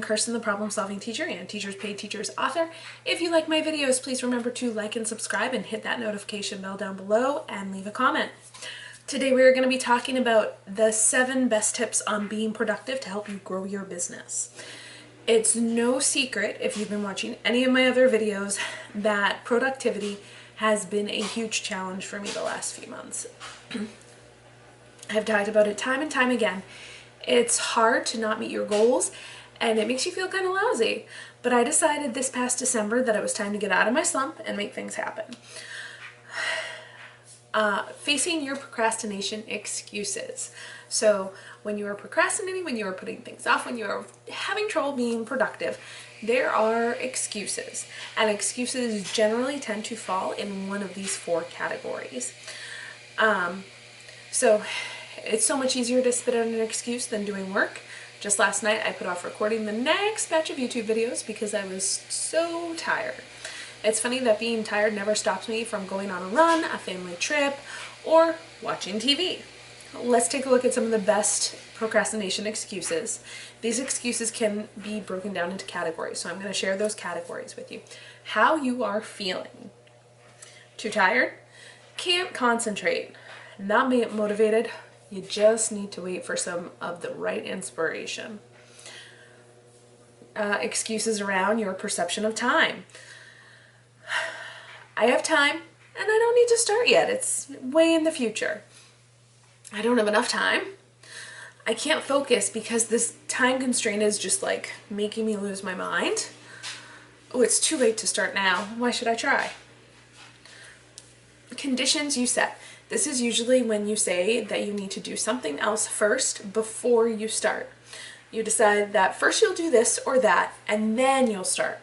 Kirsten, the Problem Solving Teacher and Teachers Pay Teachers author. If you like my videos, please remember to like and subscribe and hit that notification bell down below and leave a comment. Today we are going to be talking about the 7 best tips on being productive to help you grow your business. It's no secret, if you've been watching any of my other videos, that productivity has been a huge challenge for me the last few months. I've talked about it time and time again. It's hard to not meet your goals and it makes you feel kind of lousy. But I decided this past December that it was time to get out of my slump and make things happen. Facing your procrastination excuses. So when you are procrastinating, when you are putting things off, when you are having trouble being productive, there are excuses. And excuses generally tend to fall in one of these 4 categories. So it's so much easier to spit out an excuse than doing work. Just last night I put off recording the next batch of YouTube videos because I was so tired. It's funny that being tired never stops me from going on a run, a family trip, or watching TV. Let's take a look at some of the best procrastination excuses. These excuses can be broken down into categories, so I'm going to share those categories with you. How you are feeling. Too tired? Can't concentrate? Not motivated? You just need to wait for some of the right inspiration. Excuses around your perception of time. I have time and I don't need to start yet. It's way in the future. I don't have enough time. I can't focus because this time constraint is just like making me lose my mind. Oh, it's too late to start now. Why should I try? Conditions you set. This is usually when you say that you need to do something else first before you start. You decide that first you'll do this or that, and then you'll start.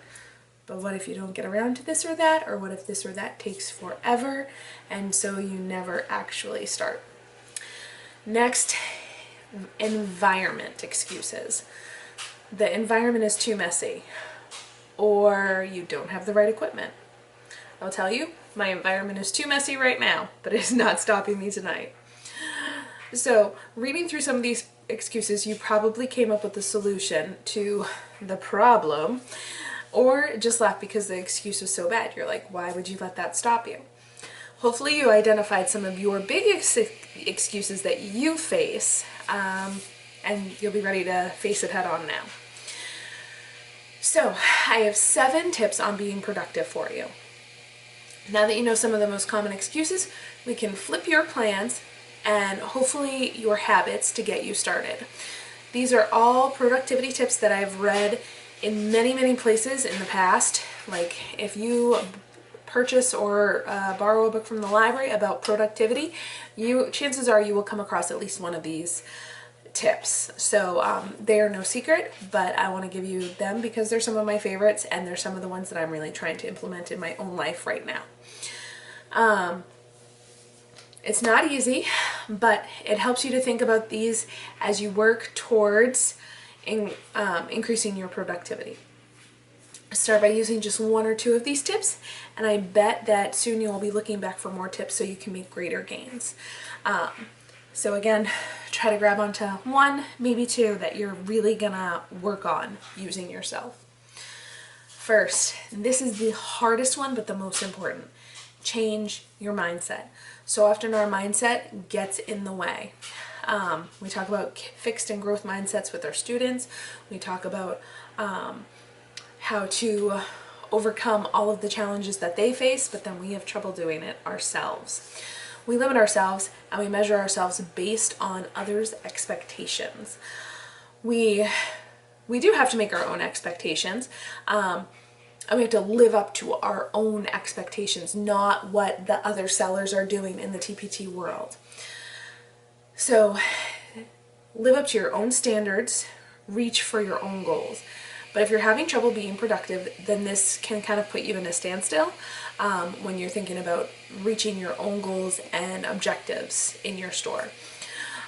But what if you don't get around to this or that, or what if this or that takes forever, and so you never actually start? Next, environment excuses. The environment is too messy, or you don't have the right equipment. I'll tell you, my environment is too messy right now, but it is not stopping me tonight. So, reading through some of these excuses, you probably came up with the solution to the problem, or just laughed because the excuse was so bad. You're like, why would you let that stop you? Hopefully you identified some of your big excuses that you face, and you'll be ready to face it head on now. So, I have 7 tips on being productive for you. Now that you know some of the most common excuses, we can flip your plans and hopefully your habits to get you started. These are all productivity tips that I've read in many places in the past. Like if you purchase or borrow a book from the library about productivity, chances are you will come across at least one of these tips. So they are no secret, but I want to give you them because they're some of my favorites and they're some of the ones that I'm really trying to implement in my own life right now. It's not easy, but it helps you to think about these as you work towards increasing your productivity. Start by using just 1 or 2 of these tips, and I bet that soon you'll be looking back for more tips so you can make greater gains. So again, try to grab onto 1, maybe 2 that you're really gonna work on using yourself. First, this is the hardest one, but the most important. Change your mindset. So often our mindset gets in the way. We talk about fixed and growth mindsets with our students. We talk about how to overcome all of the challenges that they face, but then we have trouble doing it ourselves. We limit ourselves and we measure ourselves based on others' expectations. We do have to make our own expectations, and we have to live up to our own expectations, not what the other sellers are doing in the TPT world. So live up to your own standards, reach for your own goals. But if you're having trouble being productive, then this can kind of put you in a standstill when you're thinking about reaching your own goals and objectives in your store.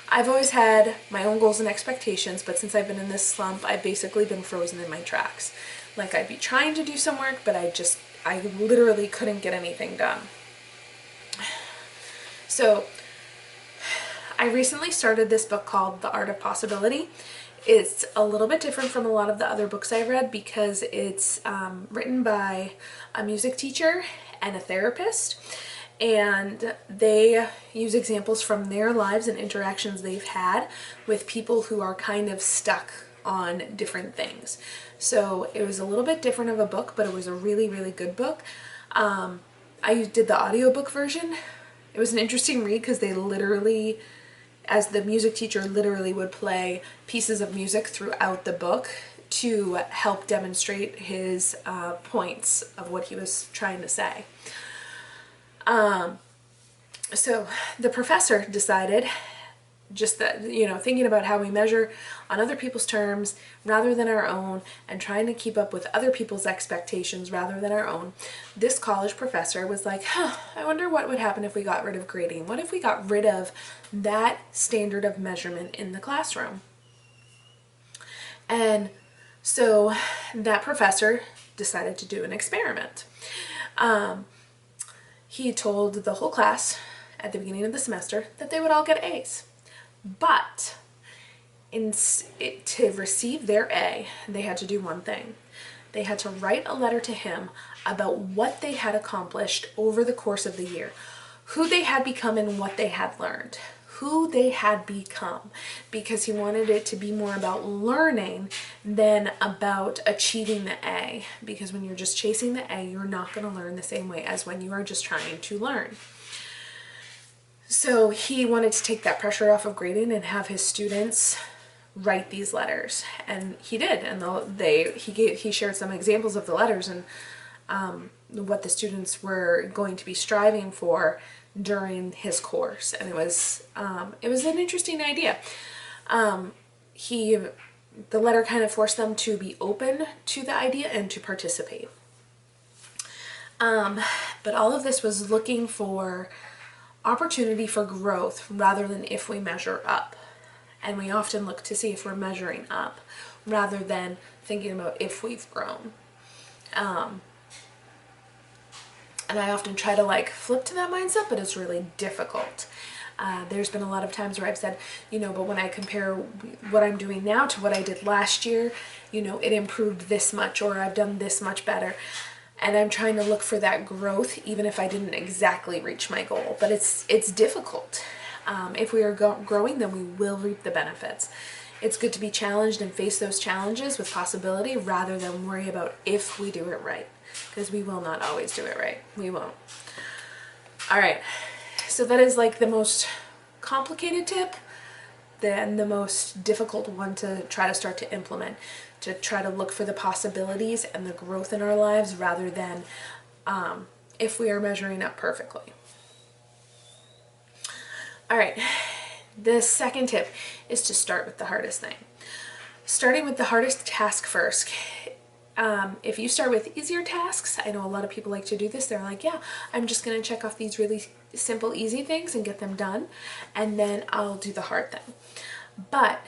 I've always had my own goals and expectations, but since I've been in this slump, I've basically been frozen in my tracks. Like I'd be trying to do some work, but I literally couldn't get anything done. So I recently started this book called The Art of Possibility. It's a little bit different from a lot of the other books I've read because it's written by a music teacher and a therapist, and they use examples from their lives and interactions they've had with people who are kind of stuck on different things. So it was a little bit different of a book, but it was a really, really good book. I did the audiobook version. It was an interesting read because they literally, as the music teacher, literally would play pieces of music throughout the book to help demonstrate his points of what he was trying to say. So the professor decided, just that, thinking about how we measure on other people's terms rather than our own, and trying to keep up with other people's expectations rather than our own, this college professor was like, I wonder what would happen if we got rid of grading. What if we got rid of that standard of measurement in the classroom? And so that professor decided to do an experiment. He told the whole class at the beginning of the semester that they would all get A's. But to receive their A, they had to do one thing. They had to write a letter to him about what they had accomplished over the course of the year, who they had become and what they had learned, who they had become, because he wanted it to be more about learning than about achieving the A, because when you're just chasing the A, you're not going to learn the same way as when you are just trying to learn. So he wanted to take that pressure off of grading and have his students write these letters, and he did. And he shared some examples of the letters and what the students were going to be striving for during his course, and it was an interesting idea. The letter kind of forced them to be open to the idea and to participate. But all of this was looking for opportunity for growth rather than if we measure up. And we often look to see if we're measuring up rather than thinking about if we've grown. And I often try to flip to that mindset, but it's really difficult. There's been a lot of times where I've said, but when I compare what I'm doing now to what I did last year, it improved this much, or I've done this much better. And I'm trying to look for that growth, even if I didn't exactly reach my goal. But it's difficult. If we are growing, then we will reap the benefits. It's good to be challenged and face those challenges with possibility rather than worry about if we do it right, because we will not always do it right. We won't. All right. So that is the most complicated tip, then the most difficult one to try to start to implement, to try to look for the possibilities and the growth in our lives rather than if we are measuring up perfectly. All right, the second tip is to start with the hardest thing. Starting with the hardest task first. If you start with easier tasks, I know a lot of people like to do this. They're like, yeah, I'm just going to check off these really simple, easy things and get them done, and then I'll do the hard thing. But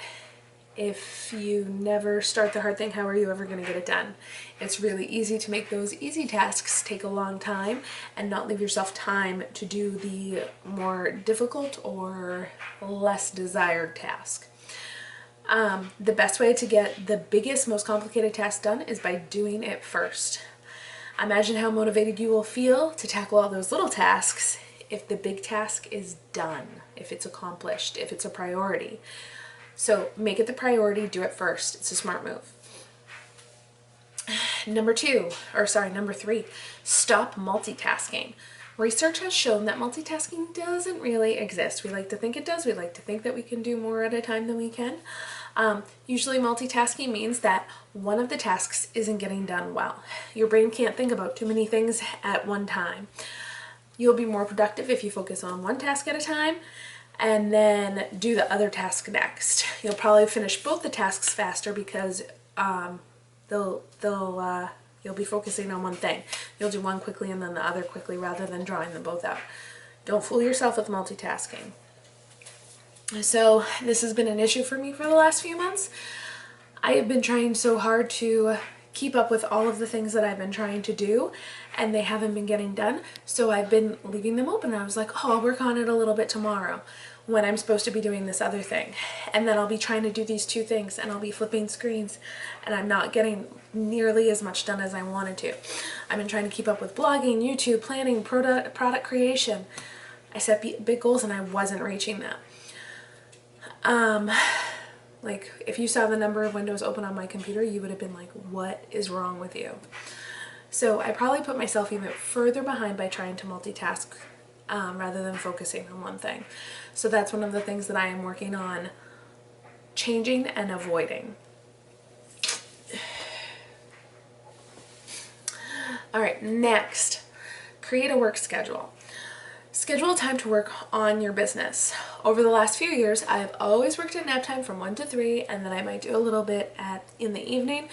if you never start the hard thing, how are you ever going to get it done? It's really easy to make those easy tasks take a long time and not leave yourself time to do the more difficult or less desired task. The best way to get the biggest, most complicated task done is by doing it first. Imagine how motivated you will feel to tackle all those little tasks if the big task is done, if it's accomplished, if it's a priority. So make it the priority, do it first. It's a smart move. Number 3, stop multitasking. Research has shown that multitasking doesn't really exist. We like to think it does. We like to think that we can do more at a time than we can. Usually multitasking means that one of the tasks isn't getting done well. Your brain can't think about too many things at one time. You'll be more productive if you focus on one task at a time and then do the other task next. You'll probably finish both the tasks faster because you'll be focusing on one thing. You'll do one quickly and then the other quickly rather than drawing them both out. Don't fool yourself with multitasking. So this has been an issue for me for the last few months. I have been trying so hard to keep up with all of the things that I've been trying to do, and they haven't been getting done, so I've been leaving them open. I was like, oh, I'll work on it a little bit tomorrow. when I'm supposed to be doing this other thing. And then I'll be trying to do these two things and I'll be flipping screens and I'm not getting nearly as much done as I wanted to. I've been trying to keep up with blogging, YouTube, planning, product creation. I set big goals and I wasn't reaching them. Like if you saw the number of windows open on my computer, you would have been like, what is wrong with you? So I probably put myself even further behind by trying to multitask rather than focusing on one thing. So that's one of the things that I am working on changing and avoiding. All right, next, create a work schedule. Schedule time to work on your business. Over the last few years, I've always worked at nap time from 1 to 3, and then I might do a little bit in the evening.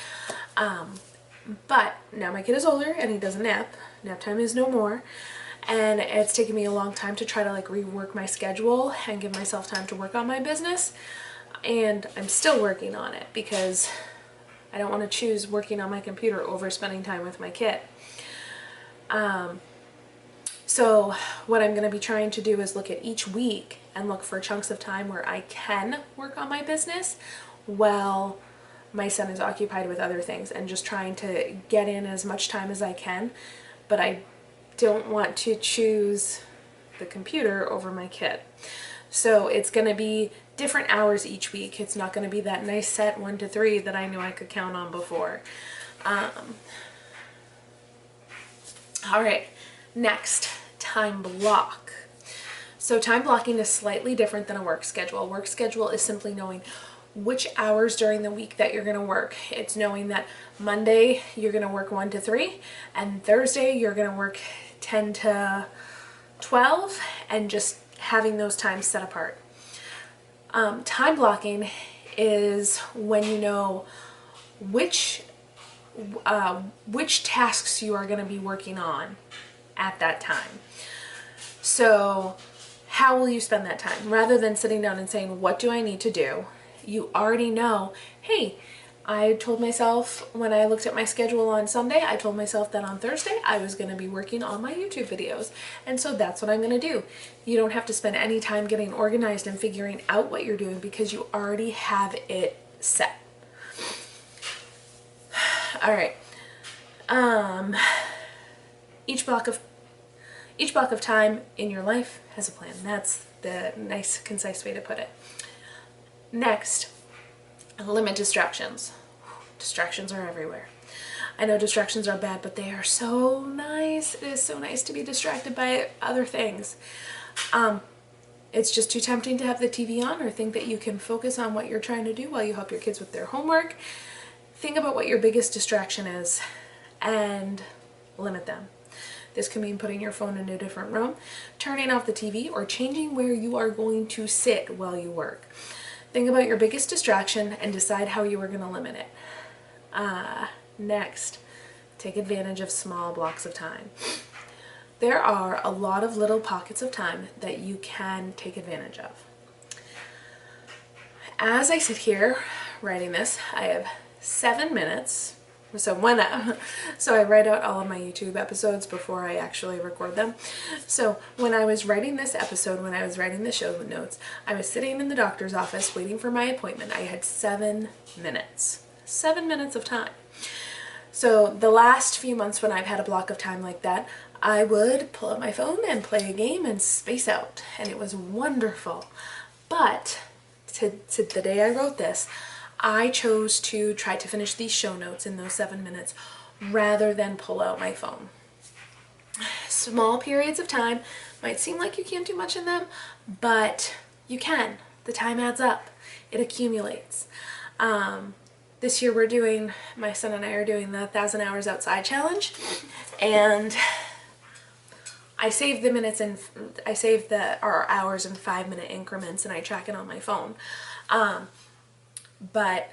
But now my kid is older and he doesn't nap. Nap time is no more. And it's taken me a long time to try to like rework my schedule and give myself time to work on my business. And I'm still working on it because I don't want to choose working on my computer over spending time with my kid. So what I'm going to be trying to do is look at each week and look for chunks of time where I can work on my business while my son is occupied with other things, and just trying to get in as much time as I can. But I don't want to choose the computer over my kid. So it's going to be different hours each week. It's not going to be that nice set 1 to 3 that I knew I could count on before. All right, next, time block. So time blocking is slightly different than a work schedule. A work schedule is simply knowing which hours during the week that you're going to work. It's knowing that Monday you're going to work 1 to 3 and Thursday you're going to work 10 to 12, and just having those times set apart. Time blocking is when you know which tasks you are going to be working on at that time. So how will you spend that time? Rather than sitting down and saying, what do I need to do? You already know, hey, I told myself when I looked at my schedule on Sunday, I told myself that on Thursday I was going to be working on my YouTube videos. And so that's what I'm going to do. You don't have to spend any time getting organized and figuring out what you're doing because you already have it set. All right. Each block of time in your life has a plan. That's the nice, concise way to put it. Next, limit distractions. Distractions are everywhere. I know distractions are bad, but they are so nice. It is so nice to be distracted by other things. It's just too tempting to have the TV on or think that you can focus on what you're trying to do while you help your kids with their homework. Think about what your biggest distraction is and limit them. This can mean putting your phone in a different room, turning off the TV, or changing where you are going to sit while you work. Think about your biggest distraction and decide how you are going to limit it. Next, take advantage of small blocks of time. There are a lot of little pockets of time that you can take advantage of. As I sit here writing this, I have 7 minutes. So I write out all of my YouTube episodes before I actually record them. So when I was writing this episode, when I was writing the show notes, I was sitting in the doctor's office waiting for my appointment. I had 7 minutes. 7 minutes of time. So the last few months when I've had a block of time like that, I would pull up my phone and play a game and space out. And it was wonderful. But to the day I wrote this, I chose to try to finish these show notes in those 7 minutes rather than pull out my phone. Small periods of time might seem like you can't do much in them, but you can. The time adds up. It accumulates. This year my son and I are doing the 1,000 Hours Outside Challenge, and I save our hours in 5-minute increments, and I track it on my phone. But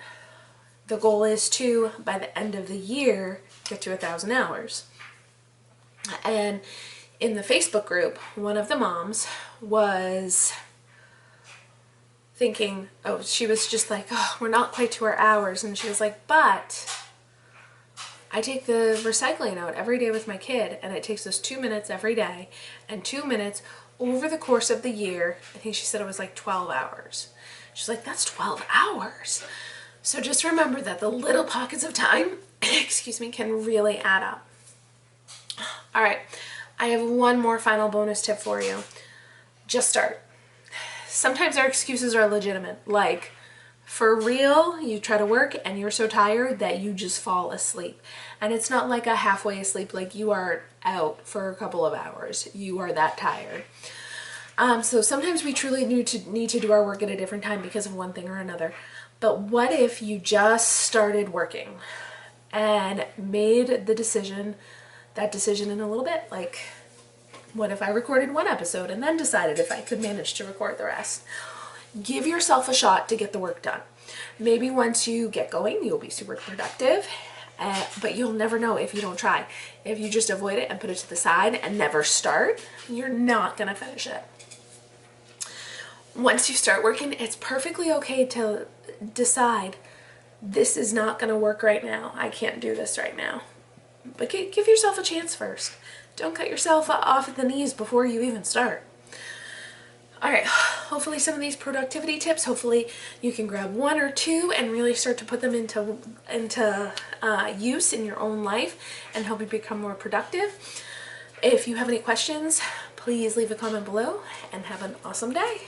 the goal is to, by the end of the year, get to 1,000 hours. And in the Facebook group, one of the moms was thinking, she was just like, we're not quite to our hours. And she was like, but I take the recycling out every day with my kid, and it takes us 2 minutes every day and 2 minutes over the course of the year. I think she said it was like 12 hours. She's like, that's 12 hours. So just remember that the little pockets of time, excuse me, can really add up. All right, I have one more final bonus tip for you. Just start. Sometimes our excuses are legitimate, like, for real, you try to work and you're so tired that you just fall asleep. And it's not like a halfway asleep, like you are out for a couple of hours. You are that tired. So sometimes we truly need to do our work at a different time because of one thing or another. But what if you just started working and made that decision in a little bit? Like, what if I recorded one episode and then decided if I could manage to record the rest? Give yourself a shot to get the work done. Maybe once you get going, you'll be super productive, but you'll never know if you don't try. If you just avoid it and put it to the side and never start, you're not gonna finish it. Once you start working, it's perfectly okay to decide, this is not gonna work right now. I can't do this right now. But give yourself a chance first. Don't cut yourself off at the knees before you even start. All right, hopefully some of these productivity tips, hopefully you can grab one or two and really start to put them into use in your own life and help you become more productive. If you have any questions, please leave a comment below and have an awesome day.